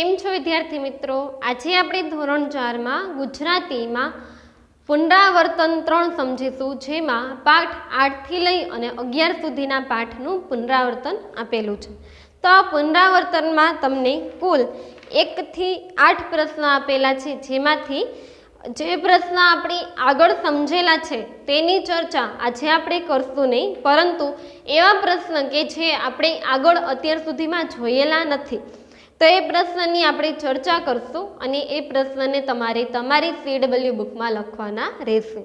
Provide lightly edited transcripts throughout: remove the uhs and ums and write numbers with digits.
કેમ છો વિદ્યાર્થી મિત્રો? આજે આપણે ધોરણ 4 માં ગુજરાતીમાં પુનરાવર્તન 3 સમજીશું, જેમાં પાઠ 8 થી લઈ અને 11 સુધીના પાઠનું પુનરાવર્તન આપેલું છે. તો આ પુનરાવર્તનમાં તમને કુલ 1 થી 8 પ્રશ્ન આપેલા છે, જેમાંથી જે પ્રશ્ન આપણે આગળ સમજેલા છે તેની ચર્ચા આજે આપણે કરશું નહીં, પરંતુ એવા પ્રશ્ન કે જે આપણે આગળ અત્યાર સુધીમાં જોયેલા નથી, તો એ પ્રશ્નની આપણે ચર્ચા કરશું અને એ પ્રશ્નને તમારે તમારી CW બુકમાં લખવાના રહેશે.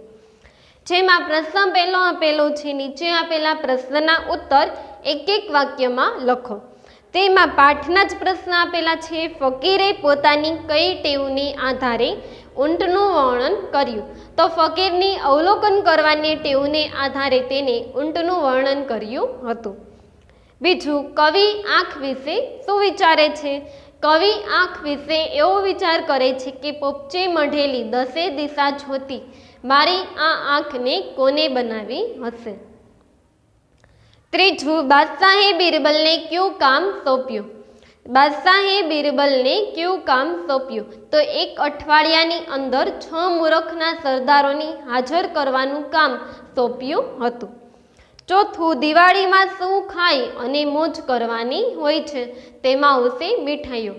જેમાં પ્રશ્ન પહેલો આપેલો છે, નીચે આપેલા પ્રશ્નના ઉત્તર એક એક વાક્યમાં લખો. તેમાં પાઠના જ પ્રશ્ન આપેલા છે. ફકીરે પોતાની કઈ ટેવની આધારે ઊંટનું વર્ણન કર્યું? તો ફકીરની અવલોકન કરવાની ટેવને આધારે તેને ઊંટનું વર્ણન કર્યું હતું. બીજું, કવિ આંખ વિશે શું વિચારે છે? કવિ આંખ વિશે એવો વિચાર કરે છે કે પોપચે મઢેલી 10 દિશા જોતી મારી આ આંખને કોને બનાવી હશે? ત્રીજું, બાદશાહે બિરબલને કયું કામ સોંપ્યું? બાદશાહે બિરબલને કયું કામ સોંપ્યું? તો એક અઠવાડિયાની અંદર 6 મૂરખના સરદારોની હાજર કરવાનું કામ સોંપ્યું હતું. ચોથું, દિવાળીમાં શું ખાઈ અને મોજ કરવાની હોય છે? તેમાં આવશે મીઠાઈઓ.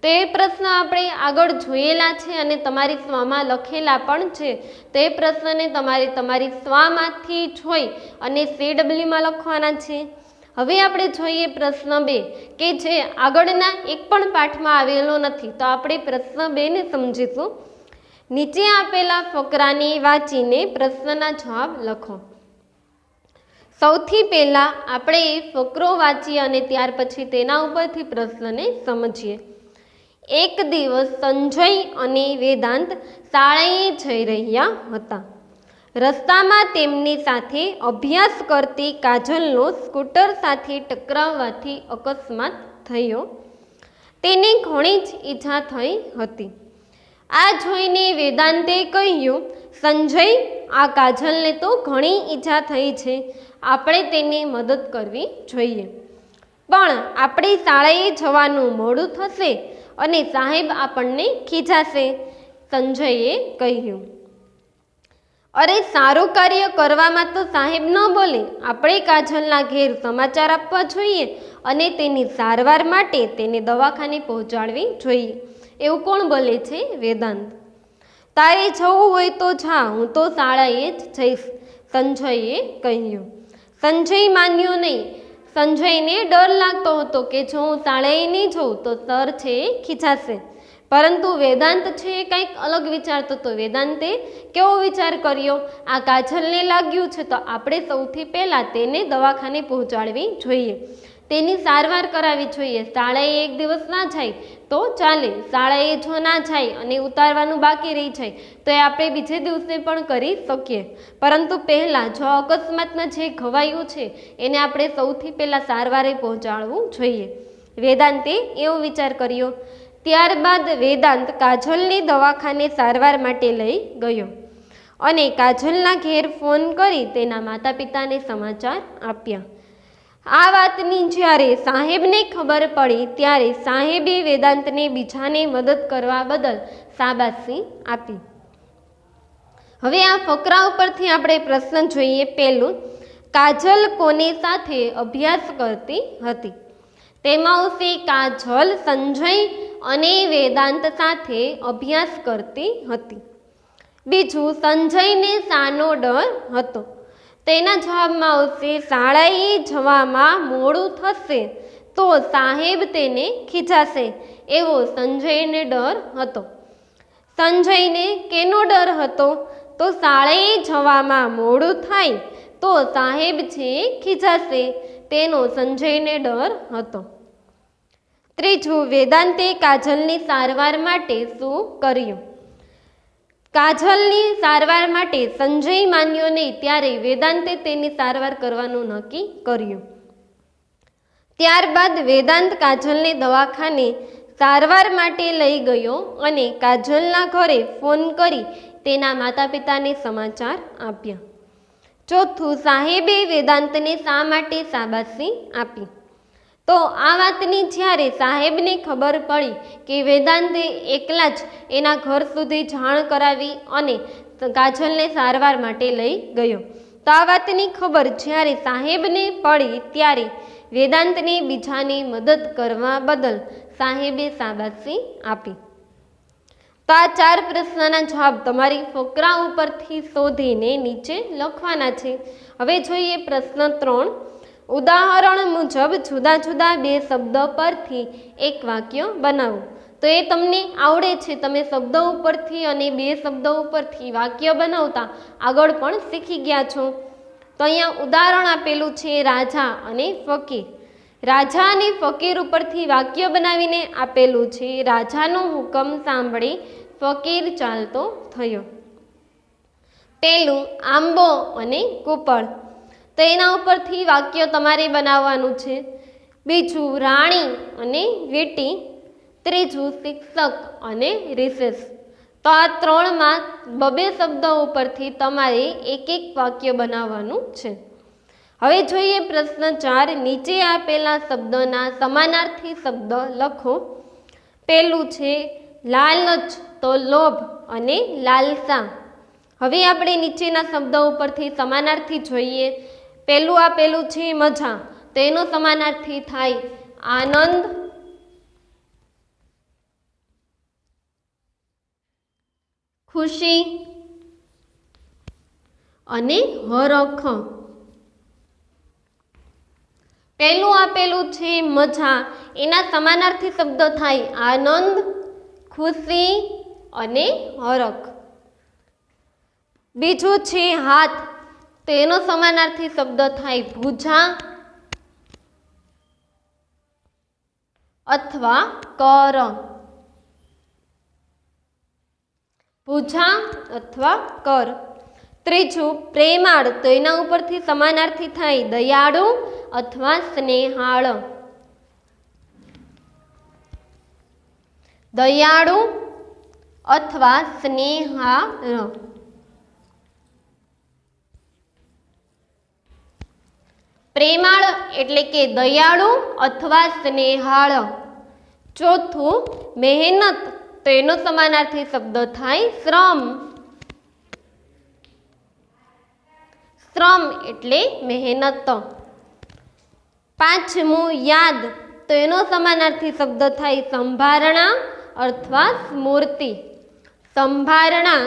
તો એ પ્રશ્ન આપણે આગળ જોયેલા છે અને તમારી સ્વામાં લખેલા પણ છે. તો એ પ્રશ્નને તમારે તમારી સ્વામાંથી જોઈ અને CWમાં લખવાના છે. હવે આપણે જોઈએ પ્રશ્ન 2, કે જે આગળના એક પણ પાઠમાં આવેલો નથી. તો આપણે પ્રશ્ન 2 ને સમજીશું. નીચે આપેલા ફકરાને વાંચીને પ્રશ્નના જવાબ લખો. સૌથી પહેલા આપણે ફકરો વાંચીએ અને ત્યાર પછી તેના ઉપરથી પ્રશ્નને સમજીએ. એક દિવસ સંજય અને વેદાંત શાળાએ જઈ રહ્યા હતા. રસ્તામાં તેમની સાથે અભ્યાસ કરતી કાજલનો સ્કૂટર સાથે ટકરાવવાથી અકસ્માત થયો. તેને ઘણી જ ઈજા થઈ હતી. આ જોઈને વેદાંતે કહ્યું, સંજય, આ કાજલને તો ઘણી ઈજા થઈ છે, આપણે તેની મદદ કરવી જોઈએ. પણ આપણી શાળાએ જવાનું મોડું થશે અને સાહેબ આપણને ખીજાશે, સંજયે કહ્યું. અરે, સારું કાર્ય કરવામાં તો સાહેબ ન બોલે. આપણે કાજલના ઘેર સમાચાર આપવા જોઈએ અને તેની સારવાર માટે તેને દવાખાને પહોંચાડવી જોઈએ. એવું કોણ બોલે છે? વેદાંત. તારે જવું હોય તો જા, હું તો શાળાએ જ જઈશ, સંજયે કહ્યું. સંજય માન્યો નહીં. સંજયને ડર લાગતો હતો કે જો હું શાળાએ નહીં જઉં તો સર છે એ ખીજાશે, પરંતુ વેદાંત છે એ કંઈક અલગ વિચારતો હતો. વેદાંતે કેવો વિચાર કર્યો? આ કાજલને લાગ્યું છે તો આપણે સૌથી પહેલાં તેને દવાખાને પહોંચાડવી જોઈએ, તેની સારવાર કરાવવી જોઈએ. શાળાએ એક દિવસ ના જાય તો ચાલે, શાળાએ જો ના જાય અને ઉતારવાનું બાકી રહી જાય તો એ આપણે બીજે દિવસે પણ કરી શકીએ, પરંતુ પહેલાં જો અકસ્માતમાં જે ઘવાયું છે એને આપણે સૌથી પહેલાં સારવારે પહોંચાડવું જોઈએ. વેદાંતે એવો વિચાર કર્યો. ત્યારબાદ વેદાંત કાજલને દવાખાને સારવાર માટે લઈ ગયો અને કાજલના ઘેર ફોન કરી તેના માતા પિતાને સમાચાર આપ્યા. આ વાતની જ્યારે સાહેબને ખબર પડી ત્યારે સાહેબે વેદાંતને બીજાને મદદ કરવા બદલ શાબાશી આપી. હવે આ ફકરા ઉપરથી આપણે પ્રશ્ન જોઈએ. પહેલું, કાજલ કોની સાથે અભ્યાસ કરતી હતી? તેમાં આવશે કાજલ સંજય અને વેદાંત સાથે અભ્યાસ કરતી હતી. બીજું, સંજયને શાનો ડર હતો? તેના જવાબમાં આવશે શાળાએ જવામાં મોડું થશે તો સાહેબ તેને ખીજાશે, એવો સંજયને ડર હતો. સંજયને કેનો ડર હતો? તો શાળાએ જવામાં મોડું થાય તો સાહેબ છે ખીજાશે, તેનો સંજયને ડર હતો. ત્રીજું, વેદાંતે કાજલની સારવાર માટે શું કર્યું? કાજલની સારવાર માટે સંજય માન્યો નહીં, ત્યારે વેદાંતે તેની સારવાર કરવાનું નક્કી કર્યું. ત્યારબાદ વેદાંત કાજલને દવાખાને સારવાર માટે લઈ ગયો અને કાજલના ઘરે ફોન કરી તેના માતા પિતાને સમાચાર આપ્યા. ચોથું, સાહેબે વેદાંતને શા માટે શાબાશી આપી? તો તો આ વાતની જ્યારે સાહેબને ખબર પડી કે વેદાંતે એકલા જ એના ઘર સુધી જાણ કરાવી અને કાજલને સારવાર માટે લઈ ગયો. તો આ વાતની ખબર જ્યારે સાહેબને પડી ત્યારે વેદાંતને બીજાની મદદ કરવા બદલ સાહેબે શાબાશી આપી. તો આ 4 પ્રશ્નના જવાબ તમારી ફકરા ઉપરથી શોધીને નીચે લખવાના છે. હવે જોઈએ પ્રશ્ન 3. ઉદાહરણ મુજબ જુદા જુદા 2 શબ્દ પરથી એક વાક્ય બનાવો. તો એ તમને આવડે છે, તમે શબ્દો ઉપરથી અને 2 શબ્દો ઉપરથી વાક્ય બનાવતા આગળ પણ શીખી ગયા છો. તો અહીંયા ઉદાહરણ આપેલું છે રાજા અને ફકીર. રાજા અને ફકીર ઉપરથી વાક્ય બનાવીને આપેલું છે. રાજાનો હુકમ સાંભળી ફકીર ચાલતો થયો. પેલું આંબો અને કૂપળ. તો એના ઉપરથી વાક્ય તમારે બનાવવાનું છે. બીજું રાણી અને વીંટી. ત્રીજું શિક્ષક અને રિસેસ. તો આ 3માં 2 શબ્દો ઉપરથી તમારે એક વાક્ય બનાવવાનું છે. હવે જોઈએ પ્રશ્ન 4. નીચે આપેલા શબ્દોના સમાનાર્થી શબ્દ લખો. પેલું છે લાલચ, તો લોભ અને લાલસા. હવે આપણે નીચેના શબ્દો ઉપરથી સમાનાર્થી જોઈએ. પેલું આપેલું છે મજા, તો એનો સમાનાર્થી થાય આનંદ, ખુશી અને હરખ. પેલું આપેલું છે મજા, એના સમાનાર્થી શબ્દો થાય આનંદ, ખુશી અને હરખ. બીજું છે હાથ, તો એનો સમાનાર્થી શબ્દ થાય ભુજા અથવા કર. ભુજા અથવા કર. ત્રીજું પ્રેમાળ, તો એના ઉપરથી સમાનાર્થી થાય દયાળુ અથવા સ્નેહાળ. દયાળુ અથવા સ્નેહાળ. પ્રેમાળ એટલે કે દયાળુ અથવા સ્નેહાળ. ચોથું મહેનત, તો એનો સમાનાર્થી શબ્દ થાય શ્રમ. શ્રમ એટલે મહેનત. પાંચમું યાદ, તો એનો સમાનાર્થી શબ્દ થાય સંભારણા અથવા સ્મૃતિ. સંભારણા.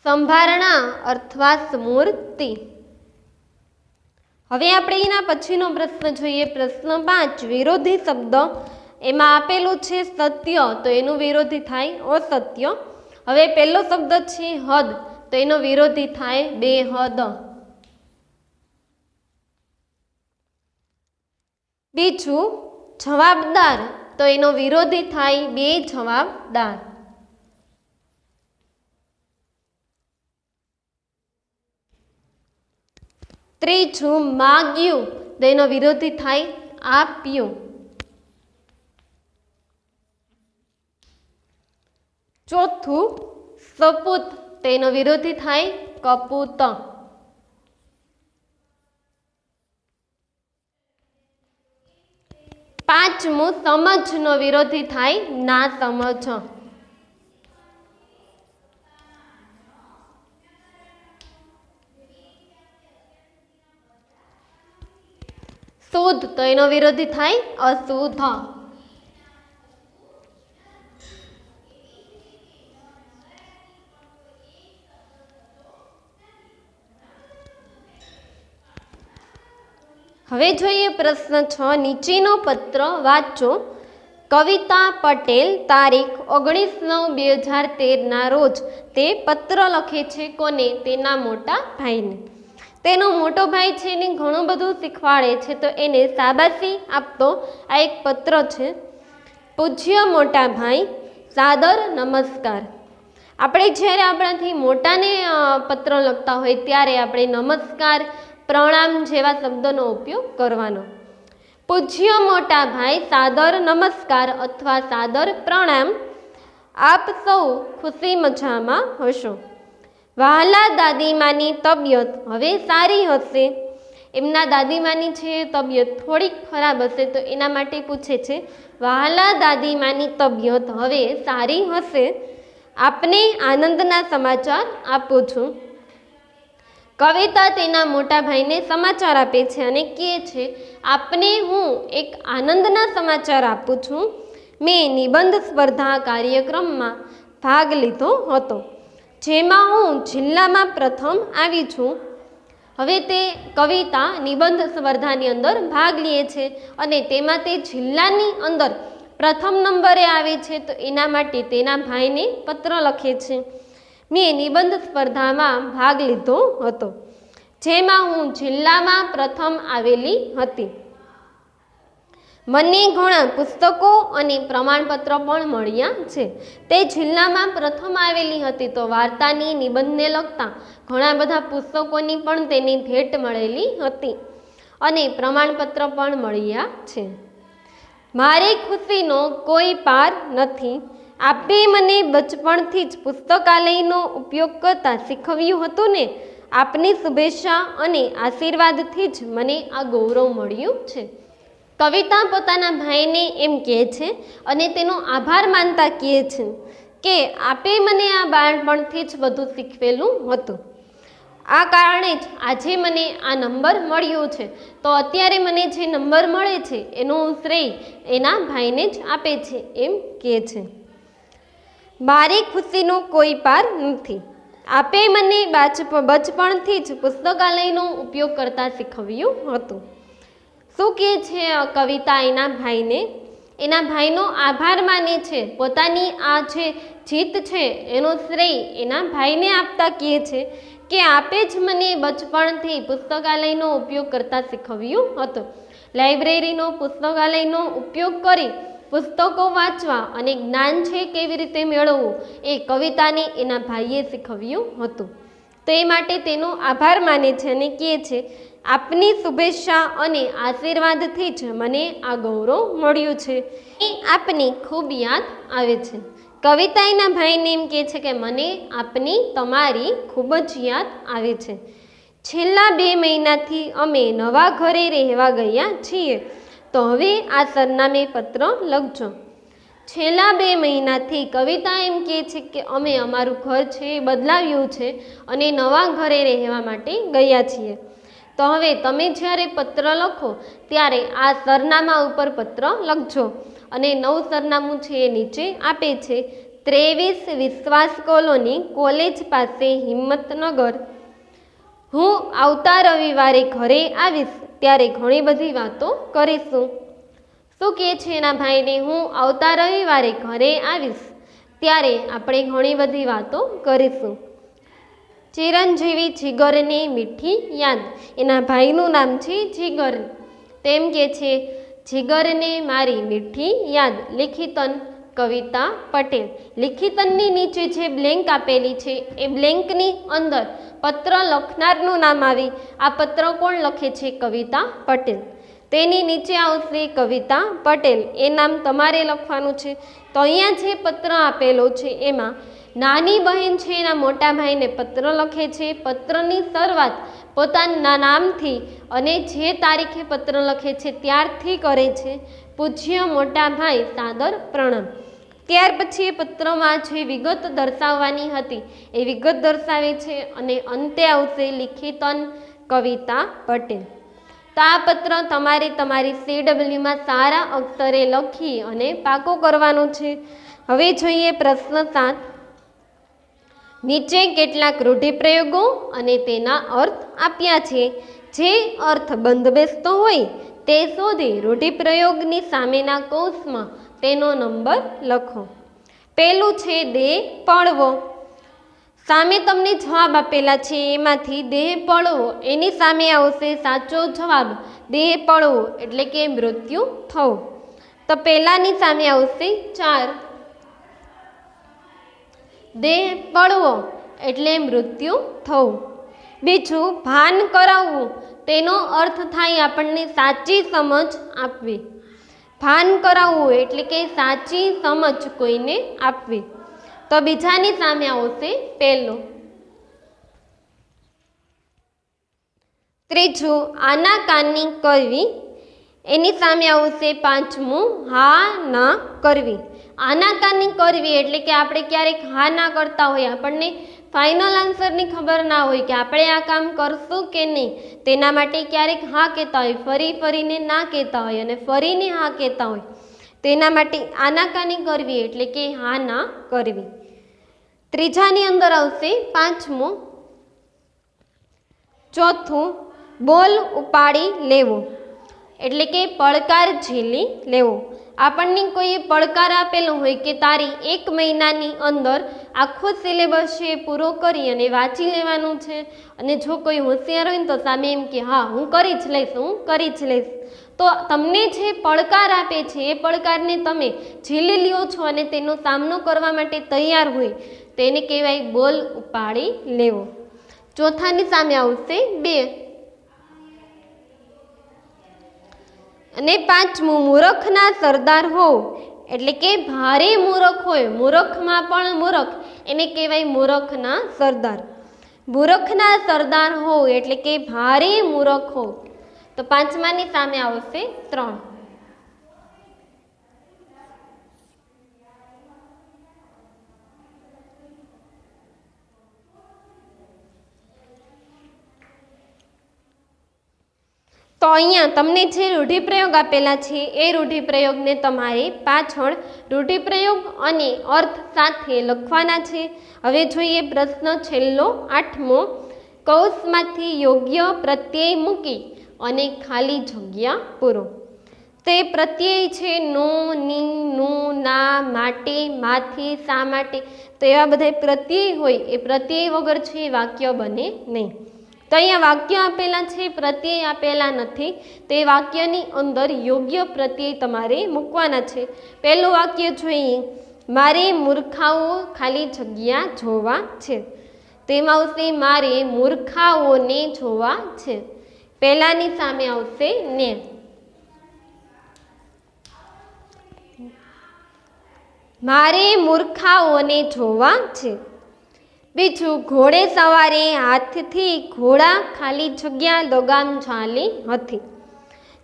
સંભારણા અથવા સ્મૃતિ. હવે આપણે એના પછીનો પ્રશ્ન જોઈએ. પ્રશ્ન 5. વિરોધી શબ્દ. એમાં આપેલું છે સત્ય, તો એનું વિરોધી થાય અસત્ય. હવે પહેલો શબ્દ છે હદ, તો એનો વિરોધી થાય બેહદ. બીજું જવાબદાર, તો એનો વિરોધી થાય બેજવાબદાર. ત્રીજું માગ્યું, તો એનો વિરોધી થાય આપ્યું. ચોથું સપૂત, તો એનો વિરોધી થાય કપૂત. પાંચમું સમજનો વિરોધી થાય ના સમજ. શુદ્ધ, તો એનો વિરોધી થાય અશુદ્ધ. હવે જોઈએ પ્રશ્ન 6. નીચેનો પત્ર વાંચો. કવિતા પટેલ તારીખ 19/9/2013 રોજ તે પત્ર લખે છે. કોને? તેના મોટા ભાઈને. તેનો મોટો ભાઈ છે એને ઘણું બધું શીખવાડે છે, તો એને શાબાશી આપતો આ એક પત્ર છે. પૂજ્ય મોટા ભાઈ, સાદર નમસ્કાર. આપણે જ્યારે આપણાથી મોટાને પત્ર લખતા હોય ત્યારે આપણે નમસ્કાર, પ્રણામ જેવા શબ્દોનો ઉપયોગ કરવાનો. પૂજ્ય મોટા ભાઈ, સાદર નમસ્કાર અથવા સાદર પ્રણામ. આપ સૌ ખુશી મજામાં હશો. વહાલા દાદીમાની તબિયત હવે સારી હશે. એમના દાદીમાની છે તબિયત થોડીક ખરાબ હશે તો એના માટે પૂછે છે વહાલા દાદીમાની તબિયત હવે સારી હશે. આપને આનંદના સમાચાર આપું છું. કવિતા તેના મોટા ભાઈને સમાચાર આપે છે અને કહે છે આપને હું એક આનંદના સમાચાર આપું છું. મેં નિબંધ સ્પર્ધા કાર્યક્રમમાં ભાગ લીધો હતો જેમાં હું જિલ્લામાં પ્રથમ આવી છું. હવે તે કવિતા નિબંધ સ્પર્ધાની અંદર ભાગ લે છે અને તેમાં તે જિલ્લાની અંદર પ્રથમ નંબરે આવે છે તો એના માટે તેના ભાઈને પત્ર લખે છે. મેં નિબંધ સ્પર્ધામાં ભાગ લીધો હતો જેમાં હું જિલ્લામાં પ્રથમ આવેલી હતી. મને ઘણા પુસ્તકો અને પ્રમાણપત્રો પણ મળ્યા છે. તે જિલ્લામાં પ્રથમ આવેલી હતી તો વાર્તાની નિબંધને લગતા ઘણા બધા પુસ્તકોની પણ તેની ભેટ મળેલી હતી અને પ્રમાણપત્ર પણ મળ્યા છે. મારી ખુશીનો કોઈ પાર નથી. આપે મને બચપણથી જ પુસ્તકાલયનો ઉપયોગ કરતા શીખવ્યું હતું ને. આપની શુભેચ્છા અને આશીર્વાદથી જ મને આ ગૌરવ મળ્યું છે. કવિતા પોતાના ભાઈને એમ કહે છે અને તેનો આભાર માનતા કહે છે કે આપે મને આ બાળપણથી જ બધું શીખવેલું હતું. આ કારણે જ આજે મને આ નંબર મળ્યો છે. તો અત્યારે મને જે નંબર મળે છે એનો શ્રેય એના ભાઈને જ આપે છે એમ કહે છે. મારી ખુશીનો કોઈ પાર નથી. આપે મને બચપણથી જ પુસ્તકાલયનો ઉપયોગ કરતા શીખવ્યું હતું. શું કહે છે કવિતા એના ભાઈને? એના ભાઈનો આભાર માને છે. પોતાની આ જે જીત છે એનો શ્રેય એના ભાઈને આપતા કહે છે કે આપે જ મને બચપણથી પુસ્તકાલયનો ઉપયોગ કરતા શીખવ્યું હતું. લાઇબ્રેરીનો પુસ્તકાલયનો ઉપયોગ કરી પુસ્તકો વાંચવા અને જ્ઞાન છે કેવી રીતે મેળવવું એ કવિતાને એના ભાઈએ શીખવ્યું હતું. તો એ માટે તેનો આભાર માને છે અને કહે છે આપની શુભેચ્છા અને આશીર્વાદથી જ મને આ ગૌરવ મળ્યું છે. એ આપની ખૂબ યાદ આવે છે. કવિતા એના ભાઈને એમ કહે છે કે મને આપની તમારી ખૂબ જ યાદ આવે છે. છેલ્લા 2 મહિનાથી અમે નવા ઘરે રહેવા ગયા છીએ તો હવે આ સરનામે પત્ર લખજો. છેલ્લા 2 મહિનાથી કવિતા એમ કહે છે કે અમે અમારું ઘર છે એ બદલાવ્યું છે અને નવા ઘરે રહેવા માટે ગયા છીએ. તો હવે તમે જ્યારે પત્ર લખો ત્યારે આ સરનામા ઉપર પત્ર લખજો અને નવું સરનામું છે એ નીચે આપે છે 23 વિશ્વાસ કોલોની, કોલેજ પાસે, હિંમતનગર. હું આવતા રવિવારે ઘરે આવીશ ત્યારે ઘણી બધી વાતો કરીશું. શું કહે છે એના ભાઈને? હું આવતા રવિવારે ઘરે આવીશ ત્યારે આપણે ઘણી બધી વાતો કરીશું. ચિરંજીવી જીગરને મીઠી યાદ. એના ભાઈનું નામ છે જીગર. તેમ કે છે જીગરને મારી મીઠી યાદ. લિખિતન કવિતા પટેલ. લિખિતનની નીચે જે બ્લેન્ક આપેલી છે એ બ્લેન્કની અંદર પત્ર લખનારનું નામ આવી. આ પત્ર કોણ લખે છે? કવિતા પટેલ. તેની નીચે આવશે કવિતા પટેલ. એ નામ તમારે લખવાનું છે. તો અહીંયા જે પત્ર આપેલો છે એમાં નાની બહેન છે એના મોટા ભાઈને પત્ર લખે છે. પત્રની શરૂઆત પોતાના નામથી અને જે તારીખે પત્ર લખે છે ત્યારથી કરે છે. પૂજ્ય મોટા ભાઈ, સાદર પ્રણામ. ત્યાર પછી એ પત્રમાં જે વિગત દર્શાવવાની હતી એ વિગત દર્શાવે છે અને અંતે આવશે લિખિતન કવિતા પટેલ. તો આ પત્ર તમારે તમારી CWમાં સારા અક્ષરે લખી અને પાકો કરવાનો છે. હવે જોઈએ પ્રશ્ન 7. નીચે કેટલાક રૂઢિપ્રયોગો અને તેના અર્થ આપ્યા છે. જે અર્થ બંધબેસતો હોય તે શોધી રૂઢિપ્રયોગની સામેના કૌંસમાં તેનો નંબર લખો. પહેલું છે દેહ પડવો. સામે તમને જવાબ આપેલા છે એમાંથી દેહ પડવો એની સામે આવશે સાચો જવાબ દેહ પડવો એટલે કે મૃત્યુ થવું. તો પહેલાની સામે આવશે 4. દેહ પડવો એટલે મૃત્યુ થવું. બીજું ભાન કરાવવું, તેનો અર્થ થાય આપણને સાચી સમજ આપવી. ભાન કરાવવું એટલે કે સાચી સમજ કોઈને આપવી. તો બીજાની સામે આવશે પહેલું. ત્રીજું આનાકાની કરવી, એની સામે આવશે પાંચમું હા ના કરવી. આનાકાની કરવી એટલે કે આપણે ક્યારેક હા ના કરતા હોય, આપણને ફાઇનલ આન્સરની ખબર ના હોય કે આપણે આ કામ કરશું કે નહીં, તેના માટે ક્યારેક હા કહેતા હોય, ફરી ફરીને ના કહેતા હોય અને ફરીને હા કહેતા હોય, તેના માટે આનાકાની કરવી એટલે કે હા ના કરવી. ત્રીજાની અંદર આવશે પાંચમું. ચોથું બોલ ઉપાડી લેવો એટલે કે પડકાર ઝીલી લેવો. આપણને કોઈ પડકાર આપેલો હોય કે તારી 1 મહિનાની અંદર આખો સિલેબસ છે પૂરો કરી અને વાંચી લેવાનું છે, અને જો કોઈ હોશિયાર હોય ને તો સામે એમ કે હા હું કરી જ લઈશ, હું કરી જ લઈશ. તો તમને જે પડકાર આપે છે એ પડકારને તમે ઝીલી લ્યો છો અને તેનો સામનો કરવા માટે તૈયાર હોય, તેને કહેવાય બોલ ઉપાડી લેવો. ચોથાની સામે આવશે 2. અને પાંચમું મૂર્ખના સરદાર હોવ એટલે કે ભારે મૂર્ખ હોય, મૂર્ખમાં પણ મૂર્ખ, એને કહેવાય મૂર્ખના સરદાર. મૂર્ખના સરદાર હોવ એટલે કે ભારે મૂર્ખ હોવ. તો પાંચમાની સામે આવશે 3. તો અહીંયા તમને જે રૂઢિપ્રયોગ આપેલા છે એ રૂઢિપ્રયોગને તમારે પાછળ રૂઢિપ્રયોગ અને અર્થ સાથે લખવાના છે. હવે જોઈએ પ્રશ્ન છેલ્લો 8મો. કૌંસમાંથી યોગ્ય પ્રત્યય મૂકી અને ખાલી જગ્યા પૂરો. તે પ્રત્યય છે નો, ની, નું, ના, માટે, માથી, શા માટે. તો એવા બધા પ્રત્યય હોય એ પ્રત્યય વગર છે વાક્ય બને નહીં. તો અહીંયા વાક્ય આપેલા છે, પ્રત્યય આપેલા નથી. તે વાક્યની અંદર યોગ્ય પ્રત્યય તમારે મૂકવાના છે. પહેલું વાક્ય જોઈએ, મારે મૂર્ખાઓ ખાલી જગ્યા જોવા છે. તેમાં આવશે મારે મૂર્ખાઓને જોવા છે. પહેલાની સામે આવશે ને. મારે મૂર્ખાઓને જોવા છે. બીજું, ઘોડે સવારે હાથથી ઘોડા ખાલી જગ્યા લગામ ઝાલી હતી.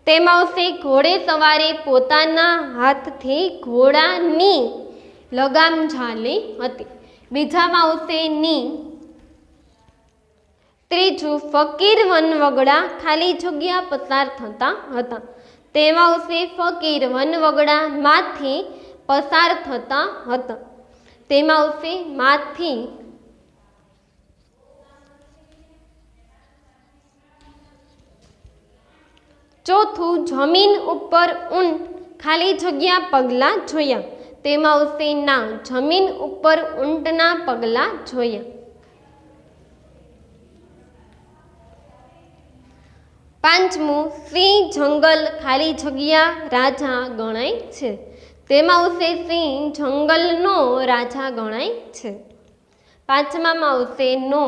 તેમાં આવશે ઘોડે સવારે પોતાના હાથથી ઘોડાની લગામ ઝાલી હતી. બીજામાં આવશે ની. ત્રીજું, ફકીર વનવગડા ખાલી જગ્યા પસાર થતા હતા. તેમાં આવશે ફકીર વનવગડામાંથી પસાર થતા હતા. તેમાં આવશે માંથી. ચોથું, જમીન ઉપર ઊંટ ખાલી જગ્યા પગલાં જોયા. તેમાં આવશે ના. જમીન ઉપર ઊંટના પગલાં જોયા. પાંચમું, સિંહ જંગલ ખાલી જગ્યા રાજા ગણાય છે. તેમાં આવશે સિંહ જંગલનો રાજા ગણાય છે. પાંચમામાં આવશે નો.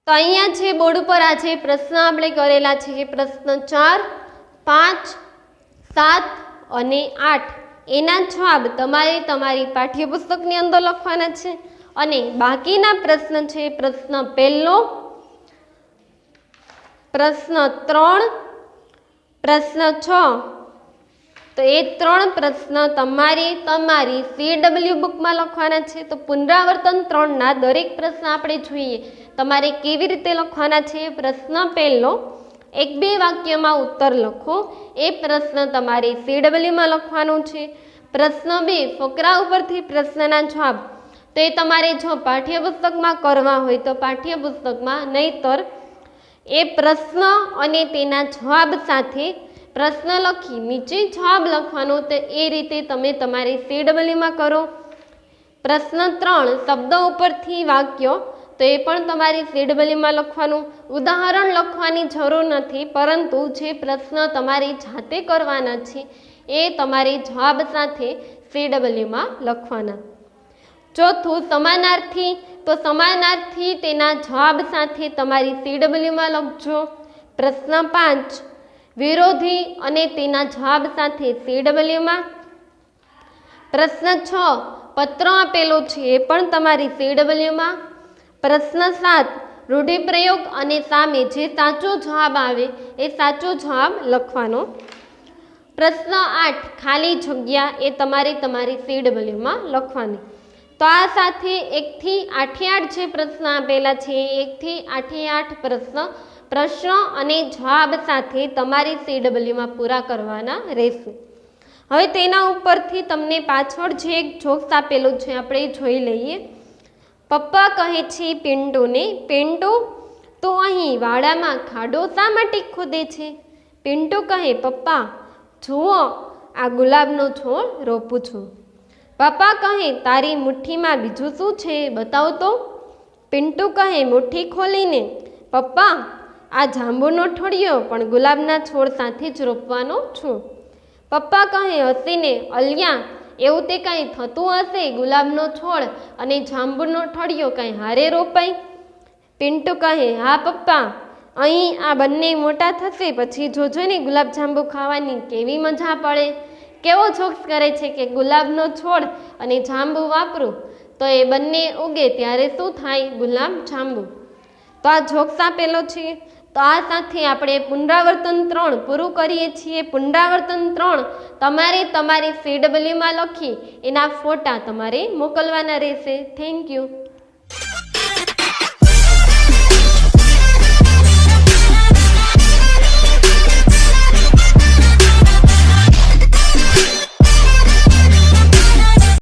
તો અહીંયા છે બોર્ડ ઉપર આ જે પ્રશ્ન આપણે કરેલા છે, પ્રશ્ન 4, 5, 7 અને 8 એના જવાબ તમારે તમારી પાઠ્યપુસ્તકની અંદર લખવાના છે. અને બાકીના પ્રશ્ન છે પ્રશ્ન 1, પ્રશ્ન 3, પ્રશ્ન 6. તો એ 3 પ્રશ્ન તમારે તમારી CW બુકમાં લખવાના છે. તો પુનરાવર્તન 3ના દરેક પ્રશ્ન આપણે જોઈએ તમારે કેવી રીતે લખવાના છે. પ્રશ્ન 1, 1-2 વાક્યમાં ઉત્તર લખો. એ પ્રશ્ન તમારે CWમાં લખવાનું છે. પ્રશ્ન 2, ફકરા ઉપરથી પ્રશ્નના જવાબ. તો એ તમારે જો પાઠ્યપુસ્તકમાં કરવા હોય તો પાઠ્યપુસ્તકમાં, નહીતર એ પ્રશ્ન અને તેના જવાબ સાથે પ્રશ્ન લખી નીચે જવાબ લખવાનો. તો એ રીતે તમે તમારી CWમાં કરો. પ્રશ્ન 3, શબ્દ ઉપરથી વાક્ય. તો એ પણ તમારી CWમાં લખવાનું. ઉદાહરણ લખવાની જરૂર નથી, પરંતુ જે પ્રશ્ન તમારી જાતે કરવાના છે એ તમારે જવાબ સાથે CW માં લખવાના. ચોથું સમાનાર્થી, તો સમાનાર્થી તેના જવાબ સાથે તમારી CW માં લખજો. પ્રશ્ન 5 વિરોધી અને તેના જવાબ સાથે CW માં. પ્રશ્ન 6 પત્ર આપેલો છે એ પણ તમારી CW માં. પ્રશ્ન 7 રૂઢિપ્રયોગ અને સામે જે સાચો જવાબ આવે એ સાચો જવાબ લખવાનો. પ્રશ્ન 8 ખાલી જગ્યા એ તમારી CW માં લખવાની. તો આ સાથે 1 થી 8 જે પ્રશ્ન આપેલા છે 1 થી 8 પ્રશ્ન અને જવાબ સાથે તમારી CW માં પૂરા કરવાના રહેશે. હવે તેના ઉપરથી તમને પાછળ જે એક જોક્સ આપેલું છે આપણે જોઈ લઈએ. પપ્પા કહે છે પિન્ટુને, પિન્ટુ તો અહીં વાડામાં ખાડો શા માટે ખોદે છે? પિન્ટુ કહે, પપ્પા જુઓ આ ગુલાબનો છોડ રોપું છું. પપ્પા કહે, તારી મુઠ્ઠીમાં બીજું શું છે બતાવ તો. પિન્ટુ કહે, મુઠ્ઠી ખોલીને, પપ્પા આ જાંબુનો ઠળિયો પણ ગુલાબના છોડ સાથે જ રોપવાનો છું. પપ્પા કહે હસીને, અલ્યા એવું તે કાંઈ થતું હશે ગુલાબનો છોડ અને જાંબુનો ઠળિયો કાંઈ હારે રોપાય? પિન્ટુ કહે, હા પપ્પા, અહીં આ બંને મોટા થશે પછી જોજો ને ગુલાબ જાંબુ ખાવાની કેવી મજા પડે. કેવો જોક્સ કરે છે કે ગુલાબનો છોડ અને જાંબુ વાપરું તો એ બંને ઉગે ત્યારે શું થાય? ગુલાબ જાંબુ. તો આ જોક્સ આપેલો છે. તો આ સાથે આપણે પુનરાવર્તન 3 પૂરું કરીએ છીએ. પુનરાવર્તન 3 તમારે તમારી CW માં લખી એના ફોટા તમારે મોકલવાના રહેશે. Thank you.